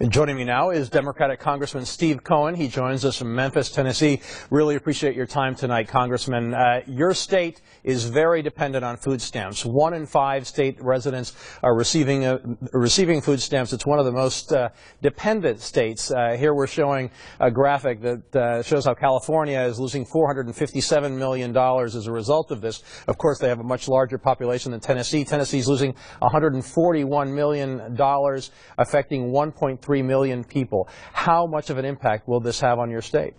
And joining me now is Democratic Congressman Steve Cohen. He joins us from Memphis, Tennessee. Really appreciate your time tonight, Congressman. Your state is very dependent on food stamps. 1 in 5 state residents are receiving food stamps. It's one of the most dependent states. Here we're showing a graphic that shows how California is losing $457 million as a result of this. Of course, they have a much larger population than Tennessee. Tennessee's losing $141 million, affecting 1.3 million people. How much of an impact will this have on your state?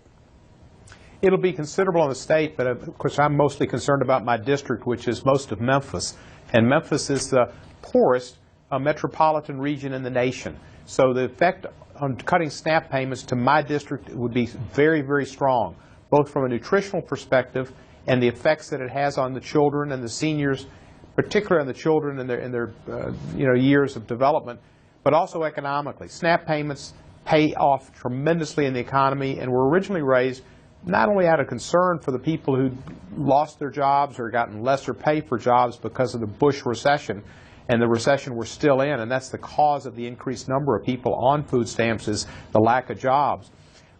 It'll be considerable on the state, but of course I'm mostly concerned about my district, which is most of Memphis. And Memphis is the poorest metropolitan region in the nation. So the effect on cutting SNAP payments to my district would be very, very strong, both from a nutritional perspective and the effects that it has on the children and the seniors, particularly on the children in their years of development, but also economically. SNAP payments pay off tremendously in the economy and were originally raised not only out of concern for the people who lost their jobs or gotten lesser pay for jobs because of the Bush recession, and the recession we're still in, and that's the cause of the increased number of people on food stamps is the lack of jobs.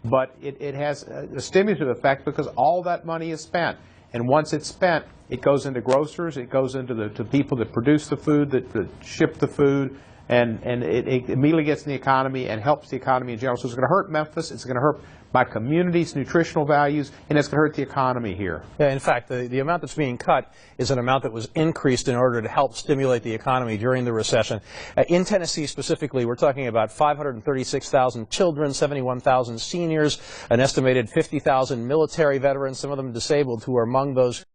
But it has a stimulative effect because all that money is spent. And once it's spent, it goes into grocers, it goes into the people that produce the food, that ship the food, and it immediately gets in the economy and helps the economy in general. So it's going to hurt Memphis, it's going to hurt my community's nutritional values, and it's going to hurt the economy here. Yeah, in fact, the amount that's being cut is an amount that was increased in order to help stimulate the economy during the recession. In Tennessee specifically, we're talking about 536,000 children, 71,000 seniors, an estimated 50,000 military veterans, some of them disabled, who are among those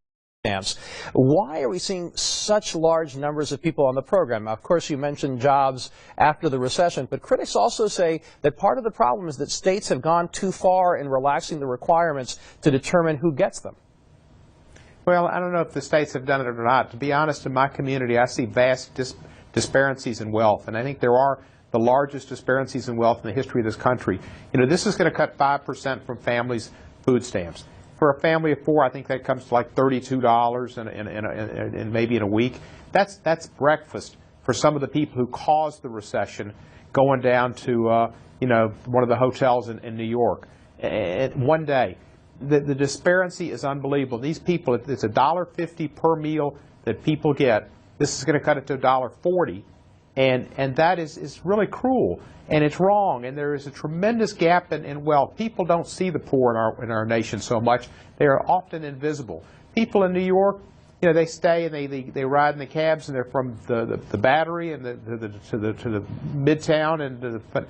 stamps. Why are we seeing such large numbers of people on the program? Now, of course, you mentioned jobs after the recession, but critics also say that part of the problem is that states have gone too far in relaxing the requirements to determine who gets them. Well, I don't know if the states have done it or not. To be honest, in my community, I see vast disparities in wealth, and I think there are the largest disparities in wealth in the history of this country. You know, this is going to cut 5% from families' food stamps. For a family of 4, I think that comes to like $32 and maybe in a week. That's breakfast for some of the people who caused the recession, going down to one of the hotels in New York. One day, the disparity is unbelievable. These people, it's $1.50 per meal that people get. This is going to cut it to $1.40, and that is really cruel. And it's wrong, and there is a tremendous gap in wealth. People don't see the poor in our nation so much. They are often invisible. People in New York, you know, they stay and they ride in the cabs, and they're from the Battery and to the Midtown and to the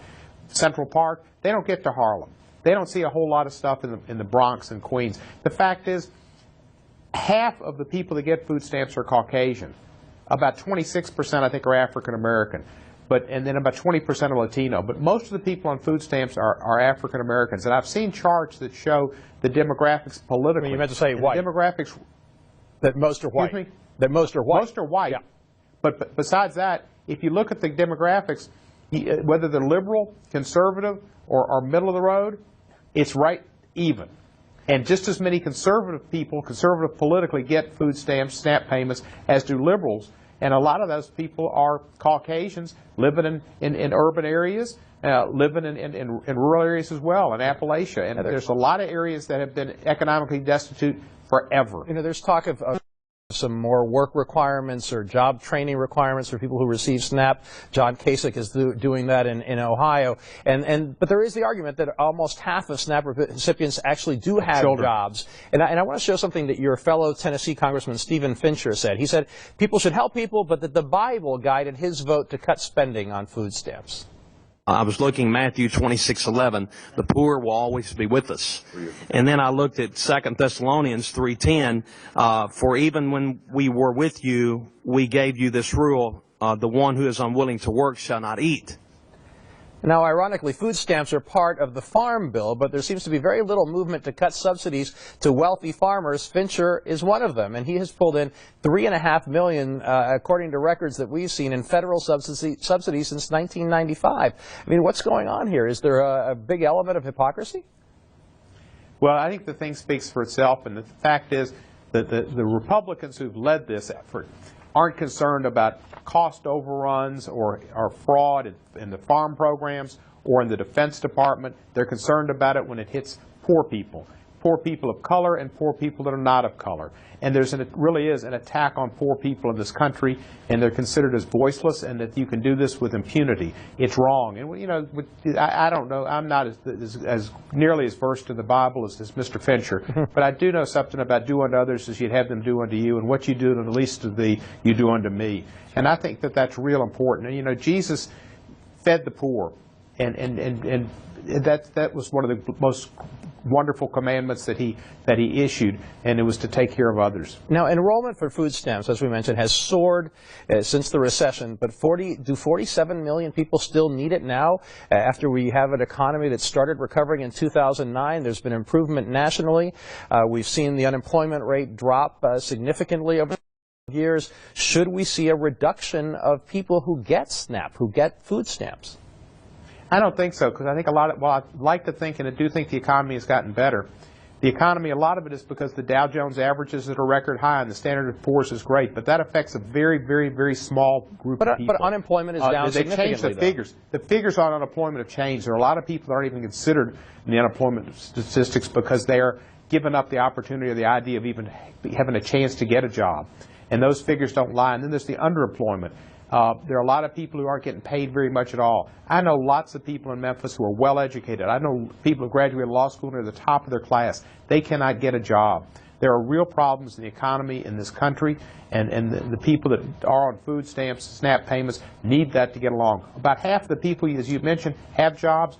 Central Park. They don't get to Harlem. They don't see a whole lot of stuff in the Bronx and Queens. The fact is, half of the people that get food stamps are Caucasian. About 26%, I think, are African American. And then about 20% are Latino. But most of the people on food stamps are African Americans. And I've seen charts that show the demographics politically. I mean, you meant to say white. Demographics. That most are white. Excuse me? That most are white. Most are white. Yeah. But besides that, if you look at the demographics, whether they're liberal, conservative, or middle of the road, it's right even. And just as many conservative people, conservative politically, get food stamps, SNAP payments, as do liberals. And a lot of those people are Caucasians living in urban areas, living in rural areas as well, in Appalachia. And there's a lot of areas that have been economically destitute forever. You know, there's talk of some more work requirements or job training requirements for people who receive SNAP. John Kasich is doing that in Ohio. But there is the argument that almost half of SNAP recipients actually do have jobs. And I want to show something that your fellow Tennessee Congressman Stephen Fincher said. He said people should help people, but that the Bible guided his vote to cut spending on food stamps. I was looking Matthew 26:11, the poor will always be with us. And then I looked at 2 Thessalonians 3:10, for even when we were with you, we gave you this rule, the one who is unwilling to work shall not eat. Now, ironically, food stamps are part of the Farm Bill, but there seems to be very little movement to cut subsidies to wealthy farmers. Fincher is one of them, and he has pulled in $3.5 million, according to records that we've seen, in federal subsidies since 1995. I mean, what's going on here? Is there a big element of hypocrisy? Well, I think the thing speaks for itself, and the fact is that the Republicans who've led this effort aren't concerned about cost overruns or fraud in the farm programs or in the Defense Department. They're concerned about it when it hits poor people of color and poor people that are not of color. And really is an attack on poor people in this country, and they're considered as voiceless, and that you can do this with impunity. It's wrong. And, you know, I don't know, I'm not as nearly as versed in the Bible as Mr. Fincher, but I do know something about do unto others as you'd have them do unto you, and what you do to the least of thee, you do unto me. And I think that that's real important. And, you know, Jesus fed the poor, and that was one of the most wonderful commandments that he issued, and it was to take care of others. Now, enrollment for food stamps, as we mentioned, has soared since the recession, but do 47 million people still need it now after we have an economy that started recovering in 2009? There's been improvement nationally. We've seen the unemployment rate drop significantly over years. Should we see a reduction of people who get SNAP, who get food stamps? I don't think so, because I think I'd like to think, and I do think the economy has gotten better. The economy, a lot of it is because the Dow Jones averages at a record high, and the Standard & Poor's is great, but that affects a very, very, very small group of people. But unemployment is down significantly. They changed the figures. The figures on unemployment have changed. There are a lot of people that aren't even considered in the unemployment statistics because they are giving up the opportunity or the idea of even having a chance to get a job. And those figures don't lie. And then there's the underemployment. There are a lot of people who aren't getting paid very much at all. I know lots of people in Memphis who are well educated. I know people who graduated law school and are at the top of their class. They cannot get a job. There are real problems in the economy in this country, and the people that are on food stamps, SNAP payments, need that to get along. About half the people, as you mentioned, have jobs.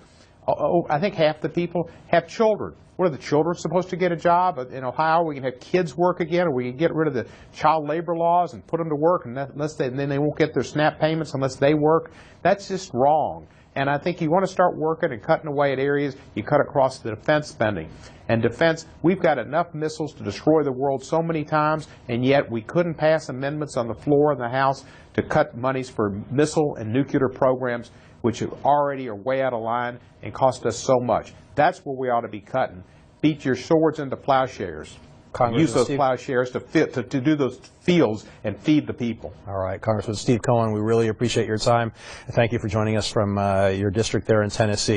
I think half the people have children. What are the children supposed to get a job? In Ohio, we can have kids work again, or we can get rid of the child labor laws and put them to work, and then they won't get their SNAP payments unless they work. That's just wrong. And I think you want to start working and cutting away at areas, you cut across the defense spending. And defense, we've got enough missiles to destroy the world so many times, and yet we couldn't pass amendments on the floor in the House to cut monies for missile and nuclear programs, which already are way out of line and cost us so much. That's where we ought to be cutting. Beat your swords into plowshares. Use those plowshares to do those fields and feed the people. All right, Congressman Steve Cohen, we really appreciate your time. Thank you for joining us from your district there in Tennessee.